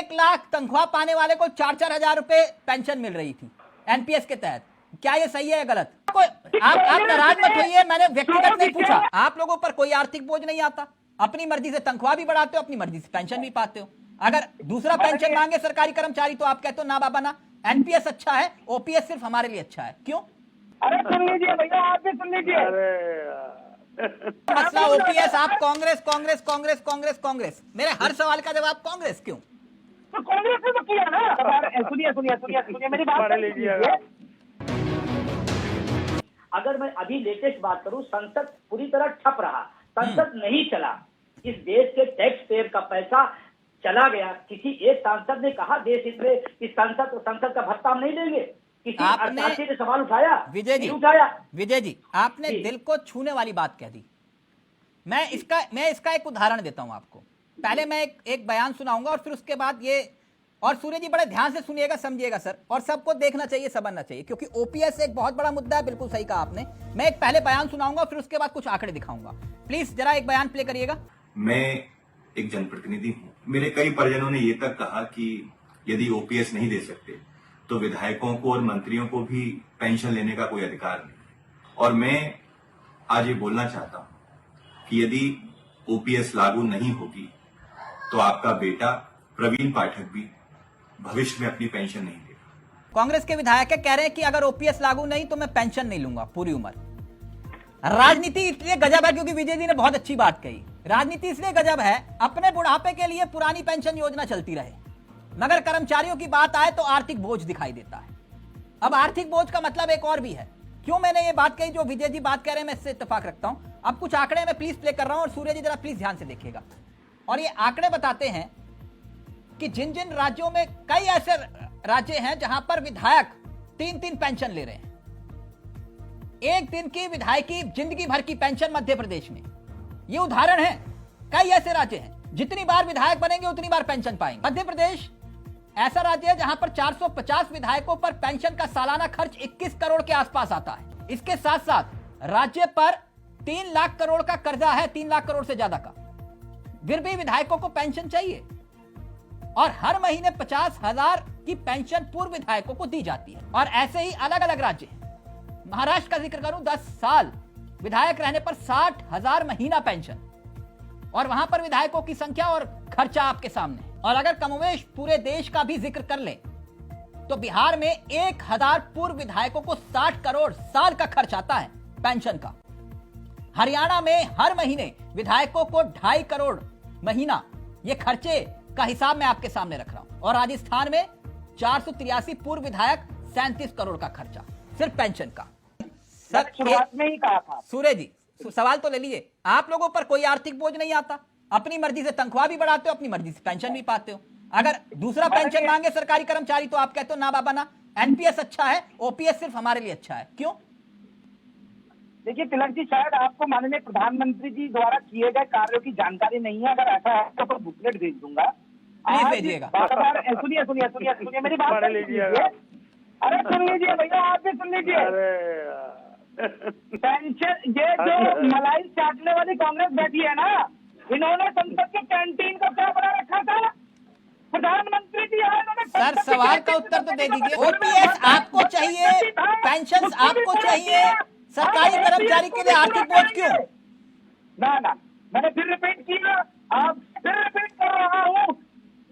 1 लाख तनख्वाह पाने वाले को 4-4 हजार रुपए पेंशन मिल रही थी एनपीएस के तहत। क्या ये सही है या गलत? आप नाराज मत होइए, मैंने व्यक्तिगत नहीं पूछा। आप लोगों पर कोई आर्थिक बोझ नहीं आता, अपनी मर्जी से तनख्वाह भी बढ़ाते हो, अपनी मर्जी से पेंशन भी पाते हो। अगर दूसरा पेंशन मांगे सरकारी कर्मचारी तो आप कहते हो ना बाबा ना, एनपीएस अच्छा है, ओपीएस सिर्फ हमारे लिए अच्छा है। क्यों? अरे सुन लीजिए भैया, आप भी सुन लीजिए। मसला ओपीएस, आप कांग्रेस कांग्रेस कांग्रेस कांग्रेस कांग्रेस, मेरे हर सवाल का जवाब कांग्रेस क्यों? तो कांग्रेस ने तो किया ना। सुनिए सुनिए सुनिए सुनिए मेरी बात लीजिए। अगर मैं अभी लेटेस्ट बात करूं, संसद पूरी तरह ठप रहा, संसद नहीं चला, इस देश के टैक्स पेयर का पैसा चला गया। किसी एक सांसद ने कहा देश हित में कि संसद का भत्ता हम नहीं देंगे? किसी अर्थार्थी ने सवाल उठाया? विजय जी, उठाया? विजय जी, आपने दिल को छूने वाली बात कह दी। मैं इसका एक उदाहरण देता हूं आपको। पहले मैं एक बयान सुनाऊंगा और फिर उसके बाद ये, और सूर्य जी बड़े ध्यान से सुनिएगा, समझिएगा सर, और सबको देखना चाहिए, समझना चाहिए, क्योंकि ओपीएस एक बहुत बड़ा मुद्दा है। बिल्कुल सही कहा आपने। मैं एक पहले बयान सुनाऊंगा फिर उसके बाद कुछ आंकड़े दिखाऊंगा। प्लीज जरा एक बयान प्ले करिएगा। मैं एक जनप्रतिनिधि हूं। मेरे कई परिजनों ने ये तक कहा कि यदि ओपीएस नहीं दे सकते तो विधायकों को और मंत्रियों को भी पेंशन लेने का कोई अधिकार नहीं। और मैं आज ये बोलना चाहता हूं कि यदि ओपीएस लागू नहीं होगी तो आपका बेटा प्रवीण पाठक भी भविष्य में अपनी पेंशन नहीं लेगा। कांग्रेस के विधायक कह रहे हैं कि अगर ओपीएस लागू नहीं तो मैं पेंशन नहीं लूंगा पूरी उम्र। राजनीति इसलिए गजब है क्योंकि विजय जी ने बहुत अच्छी बात कही। राजनीति इसलिए गजब है, अपने बुढ़ापे के लिए पुरानी पेंशन योजना चलती रहे, मगर कर्मचारियों की बात आए तो आर्थिक बोझ दिखाई देता है। अब आर्थिक बोझ का मतलब एक और भी है। क्यों मैंने ये बात कही? जो विजय जी बात कह रहे हैं मैं इससे इत्तेफाक रखता हूं। अब कुछ आंकड़े मैं प्लीज प्ले कर रहा हूं और सूर्य जी जरा प्लीज ध्यान से देखिएगा। और ये आंकड़े बताते हैं कि जिन जिन राज्यों में, कई ऐसे राज्य हैं जहां पर विधायक 3-3 पेंशन ले रहे हैं। एक दिन की विधायकी जिंदगी भर की पेंशन मध्य प्रदेश में। ये उदाहरण है, कई ऐसे राज्य हैं जितनी बार विधायक बनेंगे उतनी बार पेंशन पाएंगे। मध्य प्रदेश ऐसा राज्य है जहां पर 450 विधायकों पर पेंशन का सालाना खर्च 21 करोड़ के आसपास आता है। इसके साथ साथ राज्य पर 3 लाख करोड़ का कर्जा है, 3 लाख करोड़ से ज्यादा का। फिर भी विधायकों को पेंशन चाहिए और हर महीने 50,000 की पेंशन पूर्व विधायकों को दी जाती है। और ऐसे ही अलग अलग राज्य हैं। महाराष्ट्र का जिक्र करूं, 10 साल विधायक रहने पर 60,000 महीना पेंशन, और वहां पर विधायकों की संख्या और खर्चा आपके सामने। और अगर कमोवेश पूरे देश का भी जिक्र कर ले तो बिहार में 1,000 पूर्व विधायकों को 60 करोड़ साल का खर्च आता है पेंशन का। हरियाणा में हर महीने विधायकों को 2.5 करोड़ महीना, ये खर्चे का हिसाब मैं आपके सामने रख रहा हूं। और राजस्थान में 483 पूर्व विधायक, 37 करोड़ का खर्चा सिर्फ पेंशन का। सर शुरुआत में ही कहा था। सूर्य जी सवाल तो ले लीजिए। आप लोगों पर कोई आर्थिक बोझ नहीं आता, अपनी मर्जी से तनख्वाह भी बढ़ाते हो, अपनी मर्जी से पेंशन भी पाते हो। अगर दूसरा पेंशन मांगे सरकारी कर्मचारी तो आप कहते हो ना बाबा ना, एनपीएस अच्छा है, ओपीएस सिर्फ हमारे लिए अच्छा है। क्यों? देखिए तिलक जी, शायद आपको माननीय प्रधानमंत्री जी द्वारा किए गए कार्यों की जानकारी नहीं है। अगर ऐसा है तो बुकलेट भेज दूंगा, प्लीज भेजिएगा। सुनिए सुनिए सुनिए सुनिए मेरी बात लीजिए। अरे सुन लीजिए भैया, आप भी सुन लीजिए। पेंशन, ये जो मलाई चाटने वाली कांग्रेस बैठी है ना, इन्होंने संसद के कैंटीन का क्या बना रखा था? प्रधानमंत्री जी आए, उन्होंने सर सवाल का उत्तर तो दे दीजिए। ओपीएस आपको चाहिए, पेंशन आपको चाहिए, सरकारी कर्मचारी के लिए आर्थिक बोझ क्यों? ना ना, मैंने फिर रिपीट किया, आप फिर रिपीट कर रहा हूँ।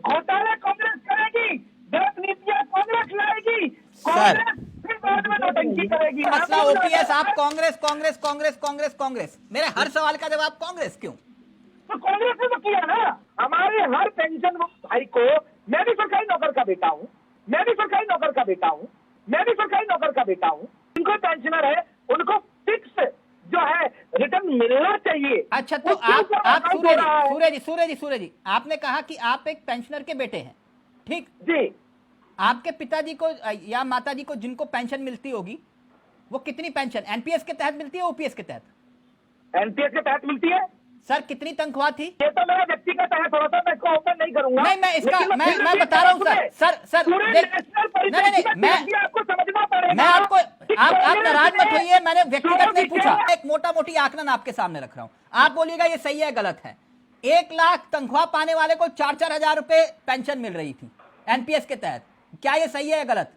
घोटाले कांग्रेस करेगी, गलत नीतियां कांग्रेस लाएगी, कांग्रेस फिर बाद में नौटंकी करेगी। मसला ओपीएस, आप कांग्रेस कांग्रेस कांग्रेस कांग्रेस कांग्रेस, मेरे हर सवाल का जवाब कांग्रेस क्यों? तो कांग्रेस ने तो किया ना। हमारे हर पेंशन भाई को, मैं भी सरकारी नौकर का बेटा हूँ, मैं भी सरकारी नौकर का बेटा हूँ, मैं भी सरकारी नौकर का बेटा हूँ। उनको पेंशनर है, उनको फिक्स जो है रिटर्न मिलना चाहिए। अच्छा, तो आप सूर्य जी आपने कहा कि आप एक पेंशनर के बेटे हैं, ठीक जी। आपके पिताजी को या माताजी को जिनको पेंशन मिलती होगी, वो कितनी पेंशन एनपीएस के तहत मिलती है, ओपीएस के तहत? एनपीएस के तहत मिलती है। सर कितनी तनख्वाह थी? ये तो मेरा व्यक्तिगत है, थोड़ा सा मैं इसको ओपन नहीं करूंगा। नहीं, मैं इसका मैं बता रहा हूँ सर नहीं, मैं आपको समझना पड़ेगा। मैं आपको, आप नाराज मत होइए, मैंने व्यक्तिगत नहीं पूछा, एक मोटा मोटी आकलन आपके सामने रख रहा हूं। आप बोलिएगा ये सही है गलत है। 1 लाख तनख्वाह पाने वाले को 4-4 हजार रुपए पेंशन मिल रही थी एनपीएस के तहत। क्या ये सही है या गलत?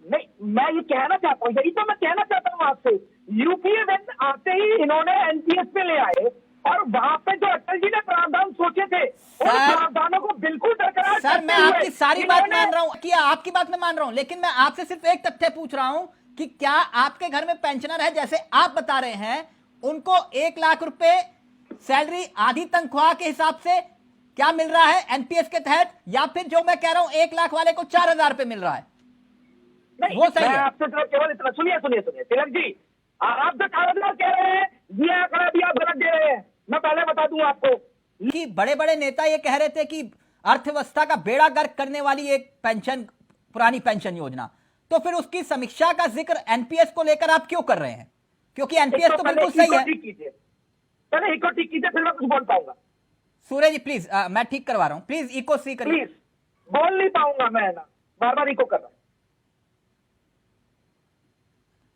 नहीं, मैं ये कहना चाहता हूँ, यही तो मैं कहना चाहता हूँ आपसे। यूपीए में आते ही इन्होंने एनपीएस पे ले आए और वहां पे जो अटल जी ने प्रावधान सोचे थे उन प्रावधानों को बिल्कुल बरकरार सर, करते मैं हुए आपकी सारी बात इन्होंने- मान रहा हूं कि आपकी बात मैं मान रहा हूं, लेकिन मैं आपसे सिर्फ एक तथ्य पूछ रहा हूं कि क्या आपके घर में पेंशनर है जैसे आप बता रहे हैं उनको 1 लाख रुपए सैलरी आधी तनख्वाह के हिसाब से क्या मिल रहा है एनपीएस के तहत, या फिर जो मैं कह रहा हूं 1 लाख वाले को 4,000 रुपए मिल रहा है? नहीं, वो सही मैं है। आपसे सिर्फ केवल इतना, सुनिए तिलक जी, आप जो 4,000 कह रहे हैं ये आंकड़ा भी आप गलत दे रहे हैं। मैं पहले बता दूं आपको कि बड़े बड़े नेता ये कह रहे थे कि अर्थव्यवस्था का बेड़ा गर्क करने वाली एक पेंशन, पुरानी पेंशन योजना, तो फिर उसकी समीक्षा का जिक्र एनपीएस को लेकर आप क्यों कर रहे हैं? क्योंकि एनपीएस तो बिल्कुल सही है। पहले इको ठीक कीजिए, फिर मैं कुछ बोल पाऊंगा। सूरज जी प्लीज, मैं ठीक करवा रहा हूं, प्लीज इको सी करिए। प्लीज, बोल नहीं पाऊंगा मैं ना, बार बार इको कर रहा हूं।